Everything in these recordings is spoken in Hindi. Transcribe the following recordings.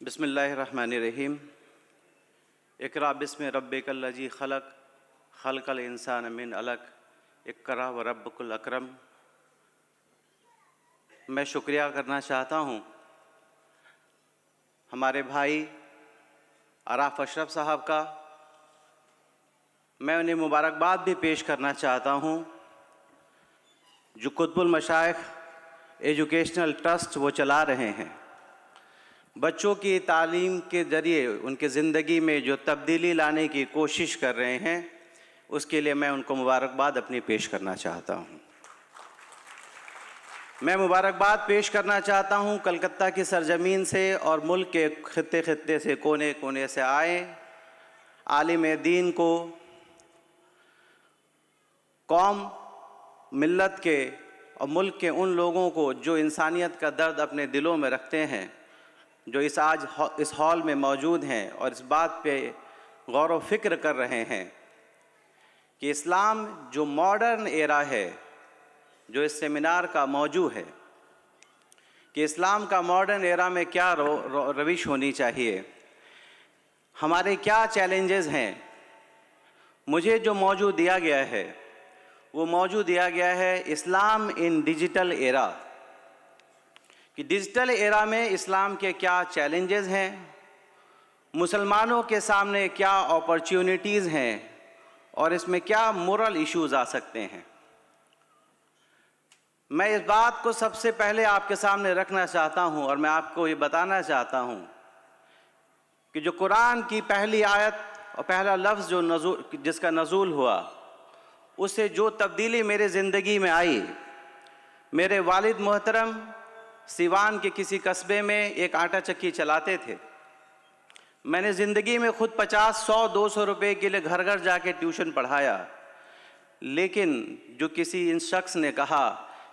बिस्मिल्लाहिर्रहमानिर्रहीम। इक़रा बिस्मि रब्बिकल्लज़ी ख़लक़ ख़लक़ल इंसान मिन अलक़ इक़रा व रब्बुकुल अकरम। मैं शुक्रिया करना चाहता हूँ हमारे भाई आराफ अशरफ साहब का। मैं उन्हें मुबारकबाद भी पेश करना चाहता हूँ जो कुतुबुल मशाइख़ एजुकेशनल ट्रस्ट वो चला रहे हैं। बच्चों की तालीम के ज़रिए उनके ज़िंदगी में जो तब्दीली लाने की कोशिश कर रहे हैं, उसके लिए मैं उनको मुबारकबाद अपनी पेश करना चाहता हूँ। मैं मुबारकबाद पेश करना चाहता हूँ कलकत्ता की सरजमीन से और मुल्क के खित्ते खित्ते से, कोने कोने से आए आलिम दीन को, कौम मिल्लत के और मुल्क के उन लोगों को जो इंसानियत का दर्द अपने दिलों में रखते हैं, जो इस हॉल में मौजूद हैं और इस बात पे गौर व फिक्र कर रहे हैं कि इस्लाम जो मॉडर्न एरा है, जो इस सेमिनार का मौजू है, कि इस्लाम का मॉडर्न एरा में क्या रविश होनी चाहिए, हमारे क्या चैलेंजेस हैं। मुझे जो मौजू दिया गया है वो मौजू दिया गया है इस्लाम इन डिजिटल एरा, कि डिजिटल एरा में इस्लाम के क्या चैलेंजेस हैं, मुसलमानों के सामने क्या अपॉर्चुनिटीज़ हैं और इसमें क्या मोरल इश्यूज़ आ सकते हैं। मैं इस बात को सबसे पहले आपके सामने रखना चाहता हूं और मैं आपको ये बताना चाहता हूं कि जो कुरान की पहली आयत और पहला लफ्ज़ जो जिसका नज़ूल हुआ, उससे जो तब्दीली मेरे ज़िंदगी में आई, मेरे वालिद मोहतरम सिवान के किसी कस्बे में एक आटा चक्की चलाते थे। मैंने ज़िंदगी में ख़ुद 50, 100, 200 रुपए के लिए घर घर जाके ट्यूशन पढ़ाया, लेकिन जो किसी इन शख्स ने कहा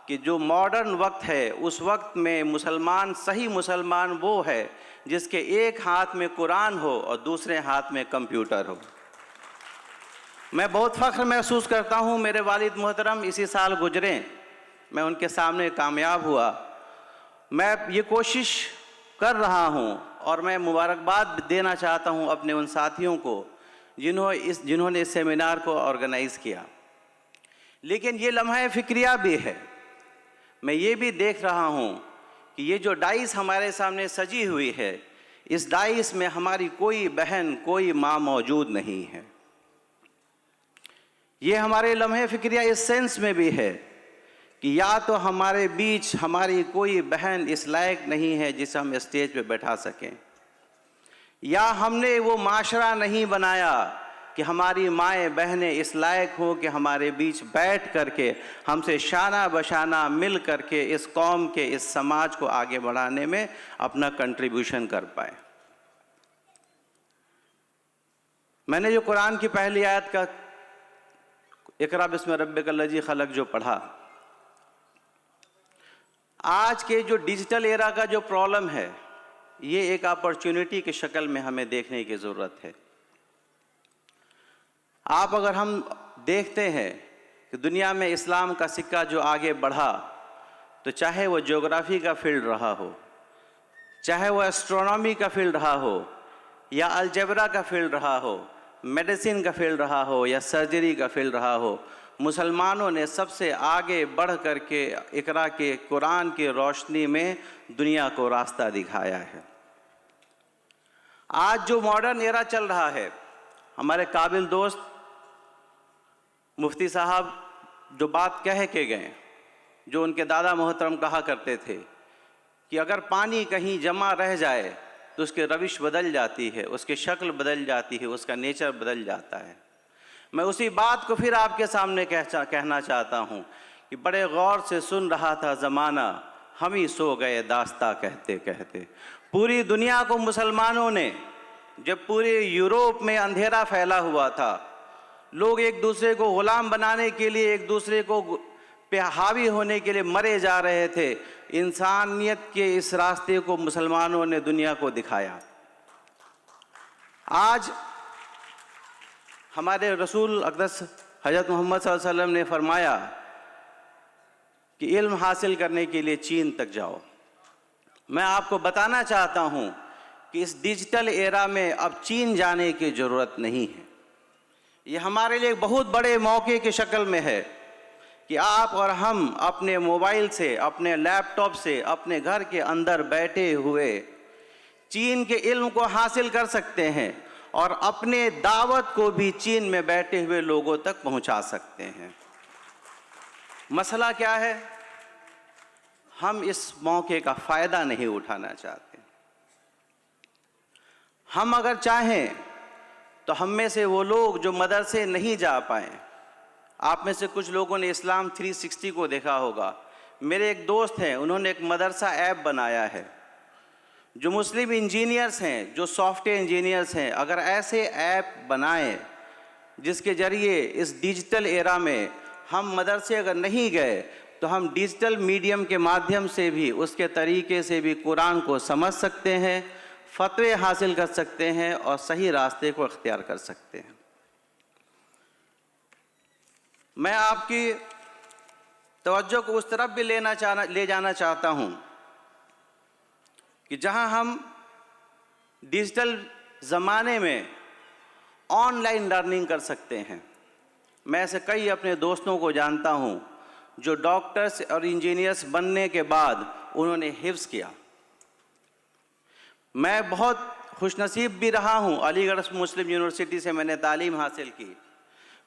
कि जो मॉडर्न वक्त है, उस वक्त में मुसलमान, सही मुसलमान वो है जिसके एक हाथ में कुरान हो और दूसरे हाथ में कंप्यूटर हो। मैं बहुत फ़ख्र महसूस करता हूँ, मेरे वालिद मोहतरम इसी साल गुजरे, मैं उनके सामने कामयाब हुआ। मैं ये कोशिश कर रहा हूँ और मैं मुबारकबाद देना चाहता हूँ अपने उन साथियों को जिन्होंने इस सेमिनार को ऑर्गेनाइज़ किया। लेकिन ये लम्हा फ़िक्रिया भी है। मैं ये भी देख रहा हूँ कि ये जो डाइस हमारे सामने सजी हुई है, इस डाइस में हमारी कोई बहन, कोई माँ मौजूद नहीं है। ये हमारे लम्हे फ़िक्रिया इस सेंस में भी है कि या तो हमारे बीच हमारी कोई बहन इस लायक नहीं है जिसे हम स्टेज पे बैठा सकें, या हमने वो माशरा नहीं बनाया कि हमारी माएँ बहनें इस लायक हो कि हमारे बीच बैठ करके हमसे शाना बशाना मिल करके इस कौम के, इस समाज को आगे बढ़ाने में अपना कंट्रीब्यूशन कर पाए। मैंने जो कुरान की पहली आयत का इक़रा बिस्मि रब्बिकल्लज़ी ख़लक़ जो पढ़ा, आज के जो डिजिटल एरा का जो प्रॉब्लम है, ये एक अपॉर्चुनिटी की शक्ल में हमें देखने की ज़रूरत है। अगर हम देखते हैं कि दुनिया में इस्लाम का सिक्का जो आगे बढ़ा, तो चाहे वो ज्योग्राफी का फील्ड रहा हो, चाहे वो एस्ट्रोनॉमी का फील्ड रहा हो, या अलजेब्रा का फील्ड रहा हो, मेडिसिन का फील्ड रहा हो, या सर्जरी का फील्ड रहा हो, मुसलमानों ने सबसे आगे बढ़ कर के इक़रा के कुरान की रोशनी में दुनिया को रास्ता दिखाया है। आज जो मॉडर्न एरा चल रहा है, हमारे काबिल दोस्त मुफ्ती साहब जो बात कह के गए, जो उनके दादा मोहतरम कहा करते थे कि अगर पानी कहीं जमा रह जाए तो उसकी रविश बदल जाती है, उसकी शक्ल बदल जाती है, उसका नेचर बदल जाता है। मैं उसी बात को फिर आपके सामने कहना चाहता हूँ कि बड़े गौर से सुन रहा था ज़माना, हम ही सो गए दास्ता कहते कहते। पूरी दुनिया को मुसलमानों ने, जब पूरे यूरोप में अंधेरा फैला हुआ था, लोग एक दूसरे को ग़ुलाम बनाने के लिए, एक दूसरे को पे हावी होने के लिए मरे जा रहे थे, इंसानियत के इस रास्ते को मुसलमानों ने दुनिया को दिखाया। आज हमारे रसूल अक़दस हज़रत मोहम्मद सल्लल्लाहु अलैहि वसल्लम ने फरमाया कि इल्म हासिल करने के लिए चीन तक जाओ। मैं आपको बताना चाहता हूँ कि इस डिजिटल एरा में अब चीन जाने की ज़रूरत नहीं है। ये हमारे लिए एक बहुत बड़े मौके की शक्ल में है कि आप और हम अपने मोबाइल से, अपने लैपटॉप से, अपने घर के अंदर बैठे हुए चीन के इल्म को हासिल कर सकते हैं और अपने दावत को भी चीन में बैठे हुए लोगों तक पहुंचा सकते हैं। मसला क्या है? हम इस मौके का फ़ायदा नहीं उठाना चाहते। हम अगर चाहें तो हम में से वो लोग जो मदरसे नहीं जा पाए, आप में से कुछ लोगों ने इस्लाम 360 को देखा होगा। मेरे एक दोस्त हैं, उन्होंने एक मदरसा ऐप बनाया है। जो मुस्लिम इंजीनियर्स हैं, जो सॉफ्टवेयर इंजीनियर्स हैं, अगर ऐसे ऐप बनाएं जिसके ज़रिए इस डिजिटल एरा में हम मदरसे अगर नहीं गए तो हम डिजिटल मीडियम के माध्यम से भी, उसके तरीके से भी कुरान को समझ सकते हैं, फतवे हासिल कर सकते हैं और सही रास्ते को इख्तियार कर सकते हैं। मैं आपकी तवज्जो को उस तरफ भी ले जाना चाहता हूँ कि जहाँ हम डिजिटल ज़माने में ऑनलाइन लर्निंग कर सकते हैं। मैं ऐसे कई अपने दोस्तों को जानता हूँ जो डॉक्टर्स और इंजीनियर्स बनने के बाद उन्होंने हिफ्ज़ किया। मैं बहुत खुशनसीब भी रहा हूँ, अलीगढ़ मुस्लिम यूनिवर्सिटी से मैंने तालीम हासिल की।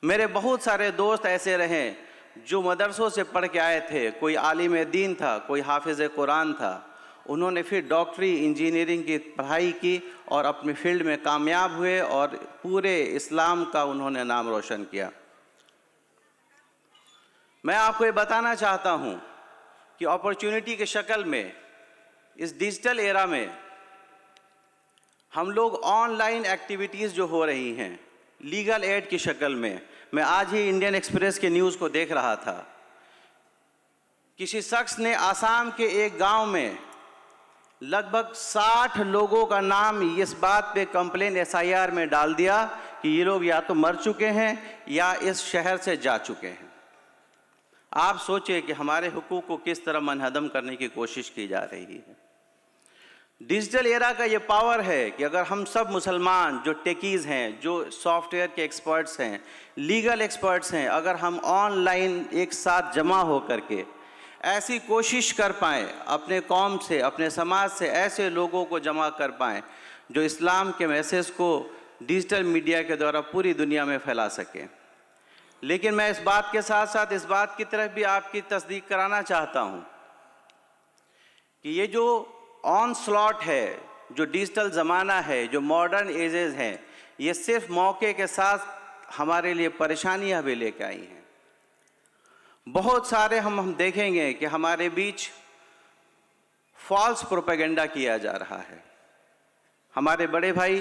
मेरे बहुत सारे दोस्त ऐसे रहे जो मदरसों से पढ़ के आए थे, कोई आलिम दीन था, कोई हाफिज़ कुरान था। उन्होंने फिर डॉक्टरी इंजीनियरिंग की पढ़ाई की और अपने फील्ड में कामयाब हुए और पूरे इस्लाम का उन्होंने नाम रोशन किया। मैं आपको ये बताना चाहता हूँ कि अपॉर्चुनिटी के शक्ल में इस डिजिटल एरा में हम लोग ऑनलाइन एक्टिविटीज़ जो हो रही हैं लीगल एड की शक्ल में, मैं आज ही इंडियन एक्सप्रेस के न्यूज़ को देख रहा था। किसी शख्स ने आसाम के एक गांव में लगभग 60 लोगों का नाम इस बात पे कंप्लेन SIR में डाल दिया कि ये लोग या तो मर चुके हैं या इस शहर से जा चुके हैं। आप सोचिए कि हमारे हुकूक को किस तरह मनहदम करने की कोशिश की जा रही है। डिजिटल एरा का ये पावर है कि अगर हम सब मुसलमान जो टेकीज़ हैं, जो सॉफ्टवेयर के एक्सपर्ट्स हैं, लीगल एक्सपर्ट्स हैं, अगर हम ऑनलाइन एक साथ जमा हो करके ऐसी कोशिश कर पाएँ, अपने कौम से, अपने समाज से ऐसे लोगों को जमा कर पाएँ जो इस्लाम के मैसेज को डिजिटल मीडिया के द्वारा पूरी दुनिया में फैला सकें। लेकिन मैं इस बात के साथ साथ इस बात की तरफ भी आपकी तस्दीक कराना चाहता हूँ कि ये जो ऑन स्लॉट है, जो डिजिटल ज़माना है, जो मॉडर्न एजेस हैं, ये सिर्फ मौके के साथ हमारे लिए परेशानियाँ भी लेकर आई हैं। बहुत सारे हम देखेंगे कि हमारे बीच फॉल्स प्रोपेगेंडा किया जा रहा है। हमारे बड़े भाई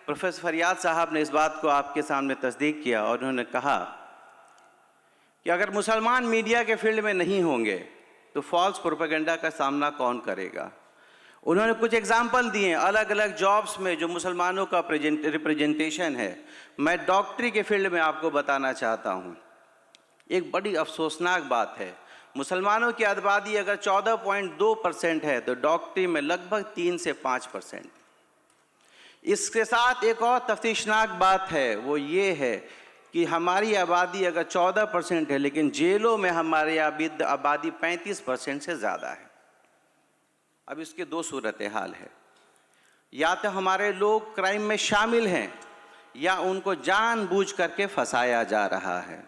प्रोफेसर फरियाद साहब ने इस बात को आपके सामने तस्दीक किया और उन्होंने कहा कि अगर मुसलमान मीडिया के फील्ड में नहीं होंगे तो फॉल्स प्रोपेगेंडा का सामना कौन करेगा। उन्होंने कुछ एग्जाम्पल दिए अलग अलग जॉब्स में जो मुसलमानों का रिप्रेजेंटेशन है। मैं डॉक्टरी के फील्ड में आपको बताना चाहता हूँ, एक बड़ी अफसोसनाक बात है, मुसलमानों की आबादी अगर 14.2% है तो डॉक्टरी में लगभग 3 से 5%। इसके साथ एक और तफ्तीशनाक बात है, वो ये है कि हमारी आबादी अगर 14% है लेकिन जेलों में हमारी आबादी 35% से ज़्यादा है। अब इसके दो सूरत हाल है, या तो हमारे लोग क्राइम में शामिल हैं या उनको जानबूझ करके फंसाया जा रहा है।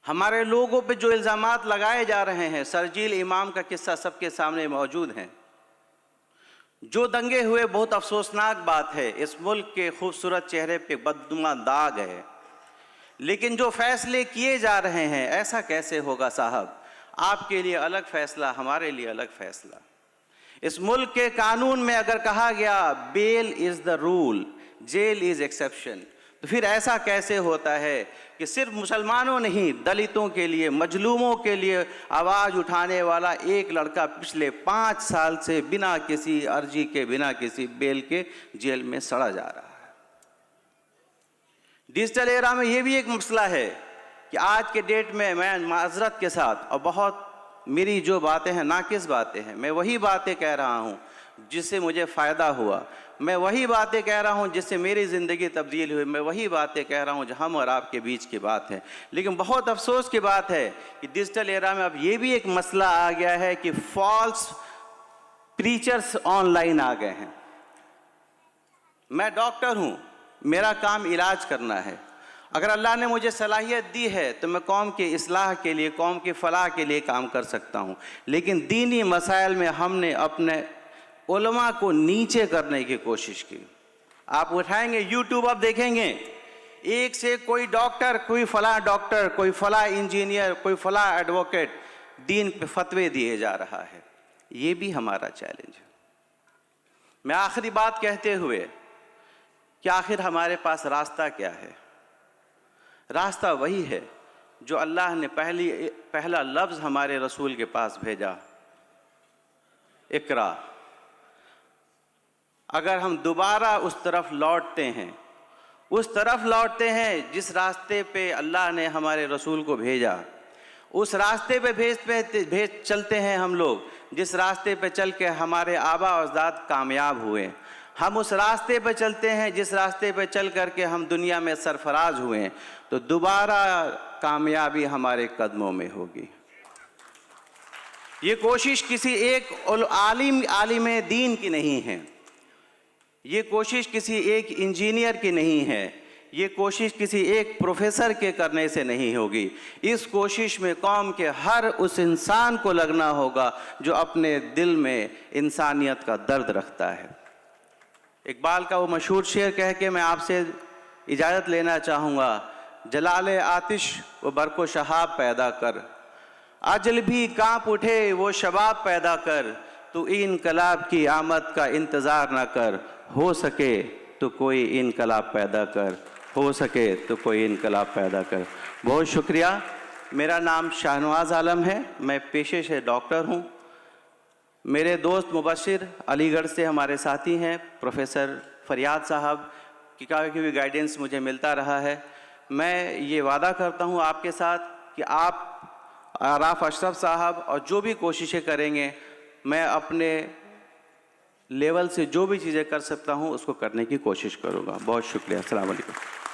हमारे लोगों पे जो इल्ज़ामात लगाए जा रहे हैं, शरजील इमाम का किस्सा सबके सामने मौजूद है। जो दंगे हुए, बहुत अफसोसनाक बात है, इस मुल्क के खूबसूरत चेहरे पे बदनुमा दाग है। लेकिन जो फैसले किए जा रहे हैं, ऐसा कैसे होगा साहब? आपके लिए अलग फैसला, हमारे लिए अलग फैसला। इस मुल्क के कानून में अगर कहा गया bail is the rule, jail is exception, तो फिर ऐसा कैसे होता है कि सिर्फ मुसलमानों नहीं, दलितों के लिए, मजलूमों के लिए आवाज़ उठाने वाला एक लड़का पिछले 5 साल से बिना किसी अर्जी के, बिना किसी बेल के जेल में सड़ा जा रहा है। डिजिटल एरा में ये भी एक मसला है कि आज के डेट में मैं माजरत के साथ, और बहुत मेरी जो बातें हैं नाकिस बातें हैं, मैं वही बातें कह रहा हूँ, जिससे मुझे फ़ायदा हुआ। मैं वही बातें कह रहा हूँ जिससे मेरी ज़िंदगी तब्दील हुई। मैं वही बातें कह रहा हूँ जो हम और आपके बीच की बात है। लेकिन बहुत अफसोस की बात है कि डिजिटल एरा में अब ये भी एक मसला आ गया है कि फॉल्स प्रीचर्स ऑनलाइन आ गए हैं। मैं डॉक्टर हूँ, मेरा काम इलाज करना है। अगर अल्लाह ने मुझे सलाहियत दी है तो मैं कौम के इस्लाह के लिए, कौम के फलाह के लिए काम कर सकता हूँ। लेकिन दीनी मसाइल में हमने अपने उलमा को नीचे करने की कोशिश की। आप उठाएंगे यूट्यूब, अब देखेंगे एक से कोई डॉक्टर, कोई फलाह डॉक्टर, कोई फलाह इंजीनियर, कोई फलाह एडवोकेट दीन पे फतवे दिए जा रहा है। ये भी हमारा चैलेंज है। मैं आखिरी बात कहते हुए कि आखिर हमारे पास रास्ता क्या है? रास्ता वही है जो अल्लाह ने पहला लफ्ज़ हमारे रसूल के पास भेजा, इकरा। अगर हम दोबारा उस तरफ लौटते हैं, उस तरफ लौटते हैं जिस रास्ते पे अल्लाह ने हमारे रसूल को भेजा, उस रास्ते पे चलते हैं हम लोग, जिस रास्ते पे चल के हमारे आबा और अजदाद कामयाब हुए। हम उस रास्ते पे चलते हैं जिस रास्ते पे चल करके हम दुनिया में सरफराज हुए, तो दोबारा कामयाबी हमारे कदमों में होगी। ये कोशिश किसी एक आलिम दीन की नहीं है, ये कोशिश किसी एक इंजीनियर की नहीं है, ये कोशिश किसी एक प्रोफेसर के करने से नहीं होगी। इस कोशिश में कौम के हर उस इंसान को लगना होगा जो अपने दिल में इंसानियत का दर्द रखता है। इकबाल का वो मशहूर शेर कह के मैं आपसे इजाज़त लेना चाहूँगा, जलाले आतिश वो बरको शहाब पैदा कर, अजल भी कांप उठे वो शबाब पैदा कर, तू इनकलाब की आमद का इंतज़ार ना कर, हो सके तो कोई इनकलाब पैदा कर, हो सके तो कोई इनकलाब पैदा कर। बहुत शुक्रिया। मेरा नाम शाहनवाज़ आलम है, मैं पेशे से डॉक्टर हूँ। मेरे दोस्त मुबशिर अलीगढ़ से हमारे साथी हैं, प्रोफेसर फरियाद साहब की भी गाइडेंस मुझे मिलता रहा है। मैं ये वादा करता हूँ आपके साथ कि आप आराफ अशरफ साहब और जो भी कोशिशें करेंगे, मैं अपने लेवल से जो भी चीज़ें कर सकता हूँ उसको करने की कोशिश करूँगा। बहुत शुक्रिया। अस्सलाम वालेकुम।